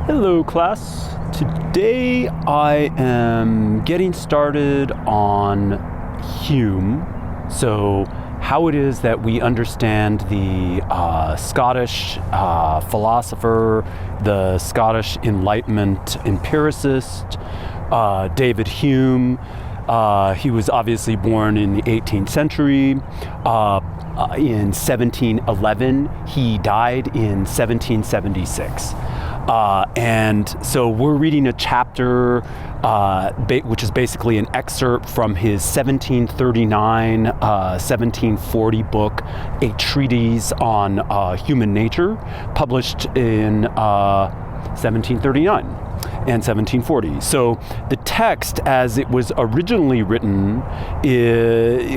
Hello class. Today I am getting started on Hume. So how it is that we understand the Scottish philosopher, the Scottish Enlightenment empiricist, David Hume. He was obviously born in the 18th century. In 1711, he died in 1776. And so we're reading a chapter which is basically an excerpt from his 1739-1740 book, A Treatise on Human Nature, published in 1739 and 1740. So the text, as it was originally written,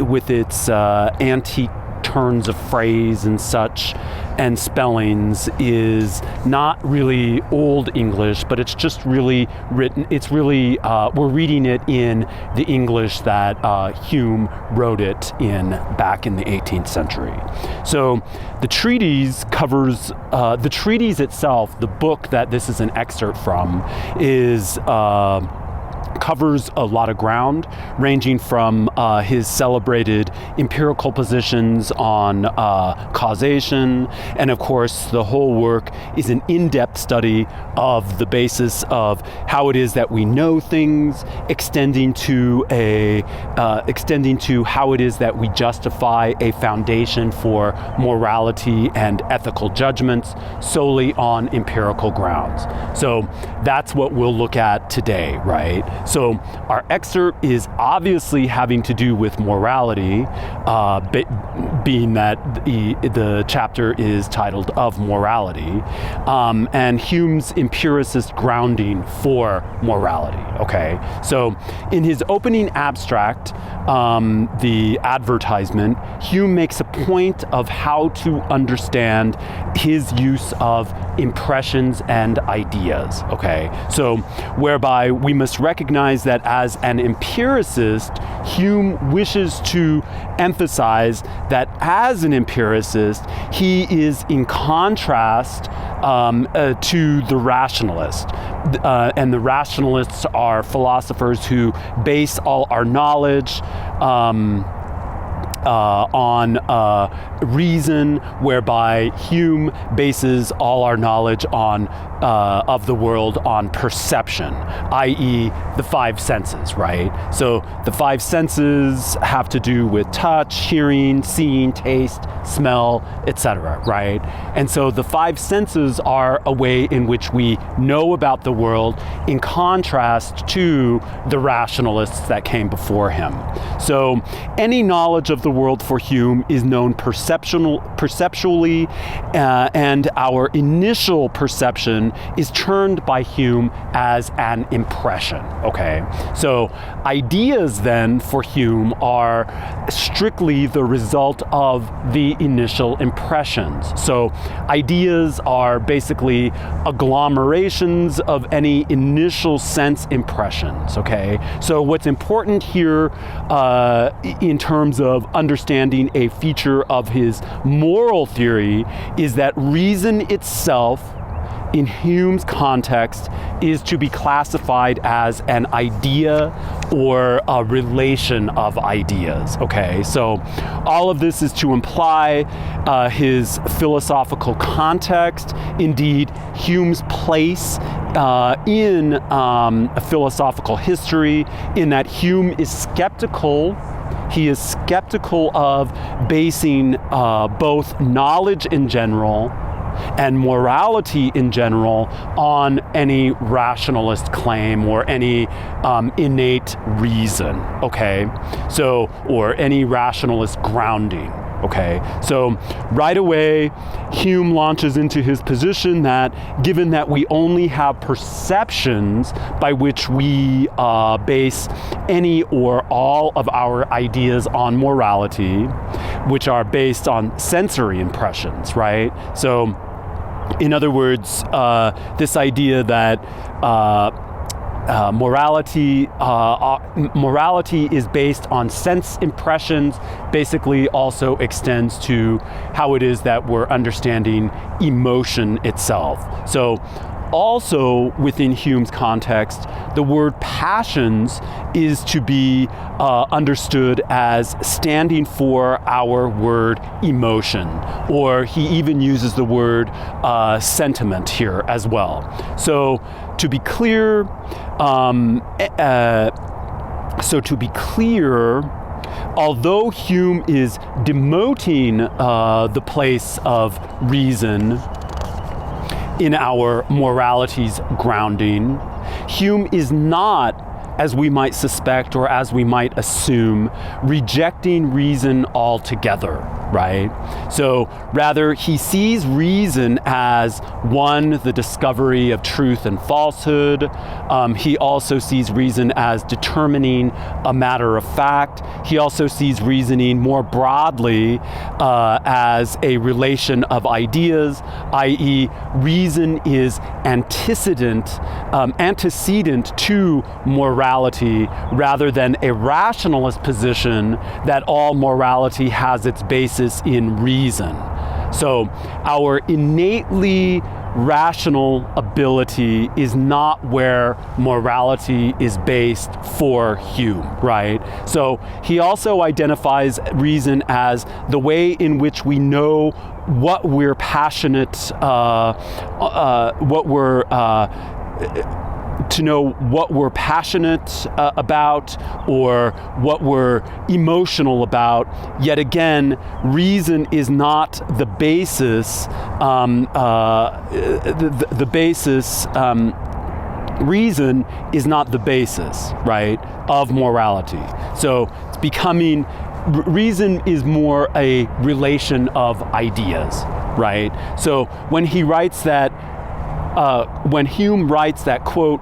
with its antique turns of phrase and such and spellings, is not really Old English, but it's just really written. It's really we're reading it in the English that Hume wrote it in back in the 18th century. So the treatise covers the treatise itself. The book that this is an excerpt from is covers a lot of ground, ranging from his celebrated empirical positions on causation, and of course the whole work is an in-depth study of the basis of how it is that we know things, extending to how it is that we justify a foundation for morality and ethical judgments solely on empirical grounds. So that's what we'll look at today, right? So our excerpt is obviously having to do with morality, being that the chapter is titled Of Morality, and Hume's empiricist grounding for morality, okay? So in his opening abstract, the advertisement, Hume makes a point of how to understand his use of impressions and ideas, okay? So whereby we must recognize that as an empiricist, Hume wishes to emphasize that as an empiricist, he is in contrast to the rationalist. And the rationalists are philosophers who base all our knowledge on reason, whereby Hume bases all our knowledge on of the world on perception, i.e. the five senses, right? So the five senses have to do with touch, hearing, seeing, taste, smell, etc., right? And so the five senses are a way in which we know about the world, in contrast to the rationalists that came before him. So any knowledge of the world for Hume is known perceptually, and our initial perception is termed by Hume as an impression, okay? So ideas then for Hume are strictly the result of the initial impressions. So ideas are basically agglomerations of any initial sense impressions, okay? So what's important here in terms of understanding a feature of his moral theory is that reason itself in Hume's context is to be classified as an idea or a relation of ideas, okay? So all of this is to imply his philosophical context, indeed Hume's place in philosophical history, in that Hume is skeptical. He is skeptical of basing both knowledge in general and morality in general on any rationalist claim or any innate reason, okay? So, or any rationalist grounding, okay? So right away, Hume launches into his position that given that we only have perceptions by which we base any or all of our ideas on morality, which are based on sensory impressions, right? So in other words, this idea that morality is based on sense impressions basically also extends to how it is that we're understanding emotion itself. So also, within Hume's context, the word passions is to be understood as standing for our word emotion, or he even uses the word sentiment here as well. So to be clear, although Hume is demoting the place of reason in our morality's grounding, Hume is not, as we might suspect or as we might assume, rejecting reason altogether, right? So rather, he sees reason as, one, the discovery of truth and falsehood. He also sees reason as determining a matter of fact. He also sees reasoning more broadly as a relation of ideas, i.e., reason is antecedent to morality, rather than a rationalist position that all morality has its basis in reason. So our innately rational ability is not where morality is based for Hume, right? So he also identifies reason as the way in which we know what we're passionate, to know what we're passionate about or what we're emotional about. Yet again, reason is not the basis. Reason is not the basis, right, of morality. So it's becoming. Reason is more a relation of ideas, right? So when he writes that. When Hume writes that, quote,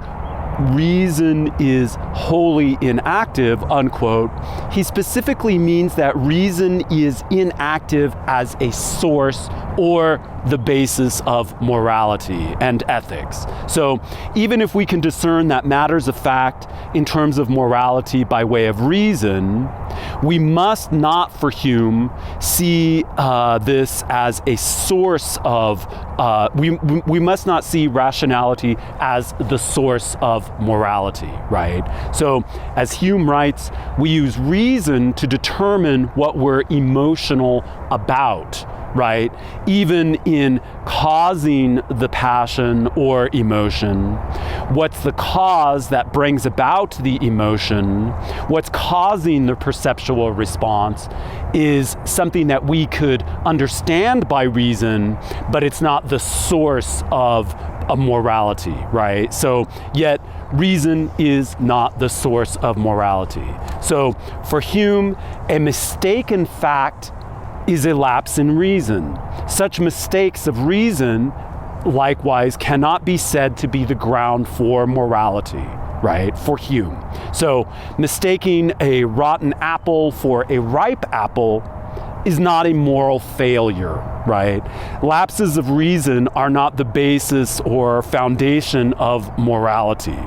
reason is wholly inactive, unquote, he specifically means that reason is inactive as a source or the basis of morality and ethics. So even if we can discern that matters of fact in terms of morality by way of reason, we must not, for Hume, see this as a source of, we must not see rationality as the source of morality, right? So as Hume writes, we use reason to determine what we're emotional about, right? Even in causing the passion or emotion. What's the cause that brings about the emotion? What's causing the perceptual response is something that we could understand by reason, but it's not the source of a morality, right? So yet reason is not the source of morality. So for Hume, a mistaken fact is a lapse in reason. Such mistakes of reason, likewise, cannot be said to be the ground for morality, right, for Hume. So mistaking a rotten apple for a ripe apple is not a moral failure, right? Lapses of reason are not the basis or foundation of morality.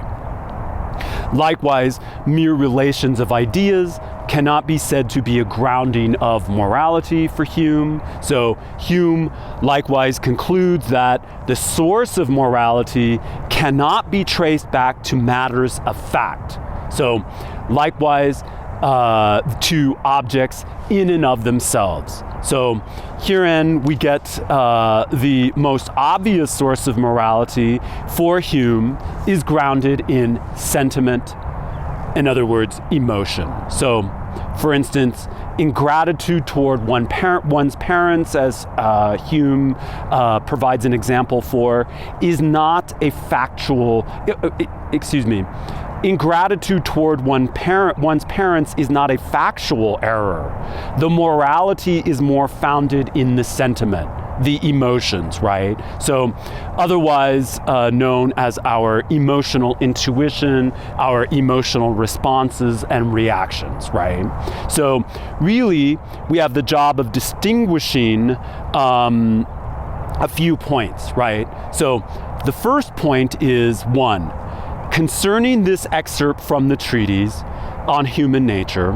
Likewise, mere relations of ideas cannot be said to be a grounding of morality for Hume. So Hume likewise concludes that the source of morality cannot be traced back to matters of fact. So likewise, to objects in and of themselves. So herein we get the most obvious source of morality for Hume is grounded in sentiment, in other words, emotion. So for instance, ingratitude toward one's parents, as Hume provides an example for, is not a factual, ingratitude toward one's parents is not a factual error. The morality is more founded in the sentiment, the emotions, right? So otherwise known as our emotional intuition, our emotional responses and reactions, right? So really, we have the job of distinguishing a few points, right? So the first point is, one, concerning this excerpt from the treatise on human nature,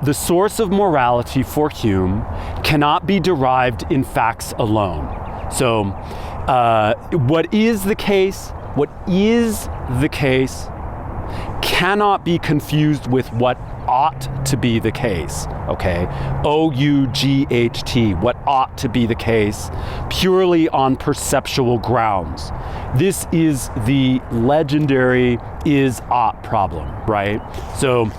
the source of morality for Hume cannot be derived in facts alone. So What is the case cannot be confused with what ought to be the case, okay? O-U-G-H-T, what ought to be the case, purely on perceptual grounds. This is the legendary is-ought problem, right? So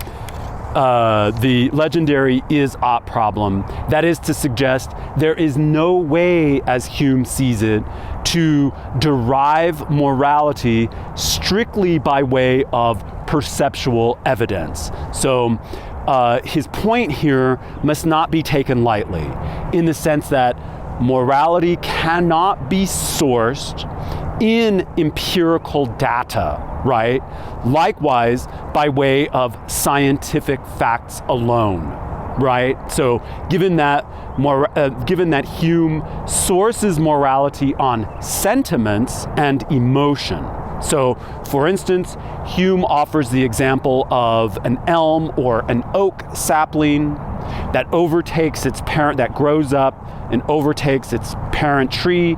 the legendary is-ought problem, that is to suggest there is no way, as Hume sees it, to derive morality strictly by way of perceptual evidence. So his point here must not be taken lightly, in the sense that morality cannot be sourced in empirical data, right? Likewise, by way of scientific facts alone, right? So given that Hume sources morality on sentiments and emotion. So, for instance, Hume offers the example of an elm or an oak sapling that overtakes its parent, that grows up and overtakes its parent tree,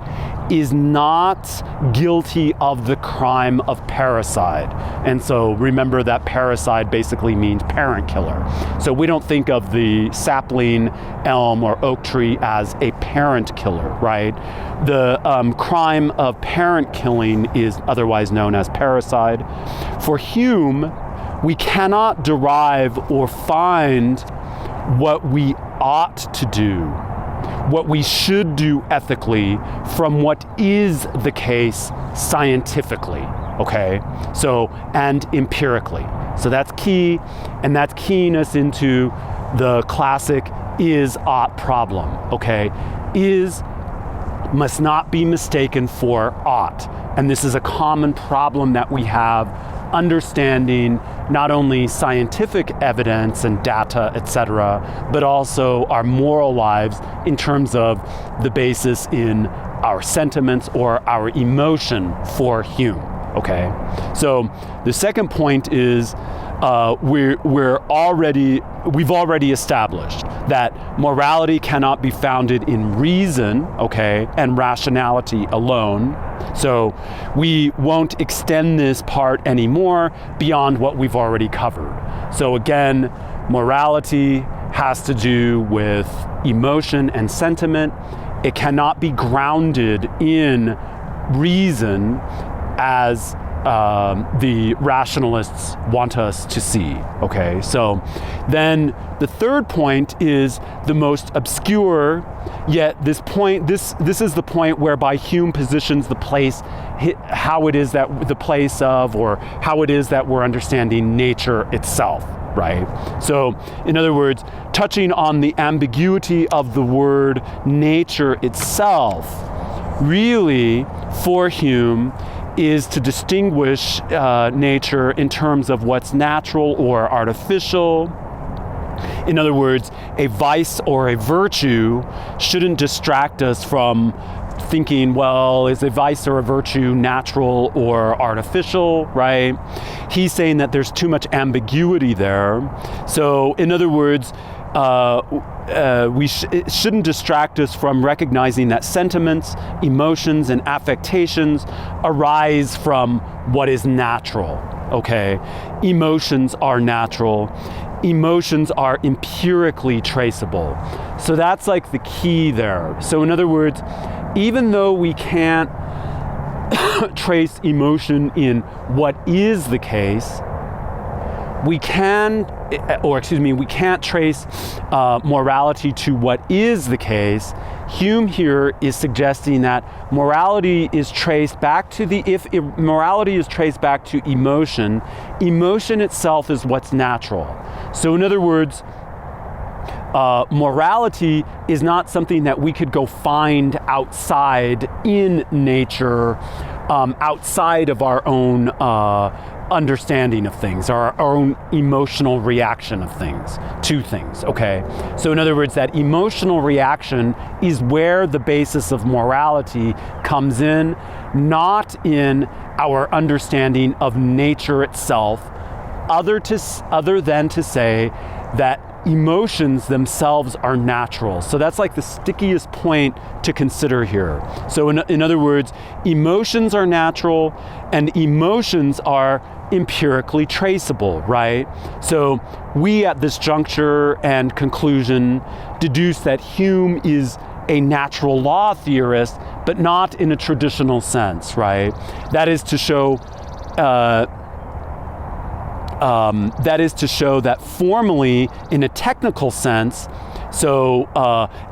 is not guilty of the crime of parricide. And so remember that parricide basically means parent killer. So we don't think of the sapling, elm, or oak tree as a parent killer, right? The crime of parent killing is otherwise known as parricide. For Hume, we cannot derive or find what we ought to do, what we should do ethically, from what is the case scientifically, okay? So, and empirically. So that's key, and that's keying us into the classic is-ought problem, okay? Is must not be mistaken for ought. And this is a common problem that we have understanding not only scientific evidence and data, etc., but also our moral lives in terms of the basis in our sentiments or our emotion for Hume, okay? So the second point is we've already established that morality cannot be founded in reason, okay, and rationality alone. So we won't extend this part anymore beyond what we've already covered. So again, morality has to do with emotion and sentiment. It cannot be grounded in reason as the rationalists want us to see, okay? So then the third point is the most obscure, yet this is the point whereby Hume positions the place, how it is that the place of, or how it is that we're understanding nature itself, right? So in other words, touching on the ambiguity of the word nature itself, really for Hume is to distinguish nature in terms of what's natural or artificial. In other words, a vice or a virtue shouldn't distract us from thinking, well, is a vice or a virtue natural or artificial, right? He's saying that there's too much ambiguity there. So in other words, it shouldn't distract us from recognizing that sentiments, emotions, and affectations arise from what is natural, okay? Emotions are natural. Emotions are empirically traceable. So that's like the key there. So in other words, even though we can't trace emotion in what is the case, we can't trace morality to what is the case. Hume here is suggesting that morality is traced back to morality is traced back to emotion. Emotion itself is what's natural. So in other words, morality is not something that we could go find outside in nature, outside of our own understanding of things, our own emotional reaction of things, to things, okay? So in other words, that emotional reaction is where the basis of morality comes in, not in our understanding of nature itself, other than to say that emotions themselves are natural. So that's like the stickiest point to consider here. So in other words, emotions are natural and emotions are empirically traceable, right? So we at this juncture and conclusion deduce that Hume is a natural law theorist, but not in a traditional sense, right? That is to show that formally, in a technical sense, so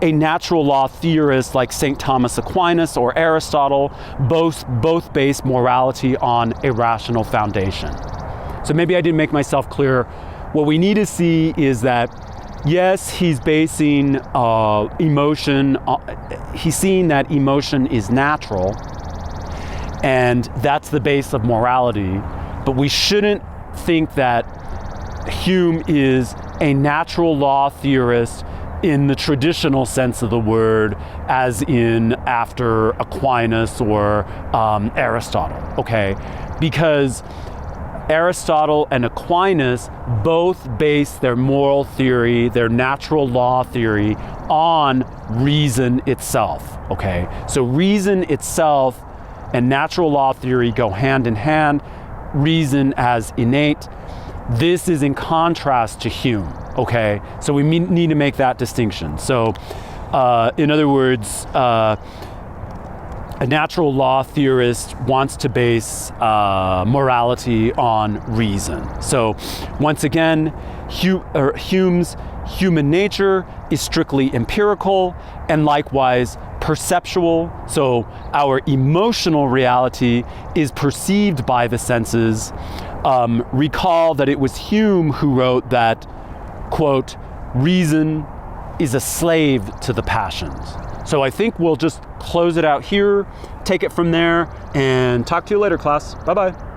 a natural law theorist like St. Thomas Aquinas or Aristotle both base morality on a rational foundation. So maybe I didn't make myself clear. What we need to see is that, yes, he's basing emotion, he's seeing that emotion is natural, and that's the base of morality, but we shouldn't think that Hume is a natural law theorist in the traditional sense of the word, as in after Aquinas or Aristotle, okay? Because Aristotle and Aquinas both base their moral theory, their natural law theory, on reason itself, okay? So reason itself and natural law theory go hand in hand, reason as innate. This is in contrast to Hume, okay? So we need to make that distinction. So in other words, a natural law theorist wants to base morality on reason. So once again, Hume's human nature is strictly empirical and likewise perceptual. So our emotional reality is perceived by the senses. Recall that it was Hume who wrote that, quote, reason is a slave to the passions. So I think we'll just close it out here, take it from there, and talk to you later, class. Bye-bye.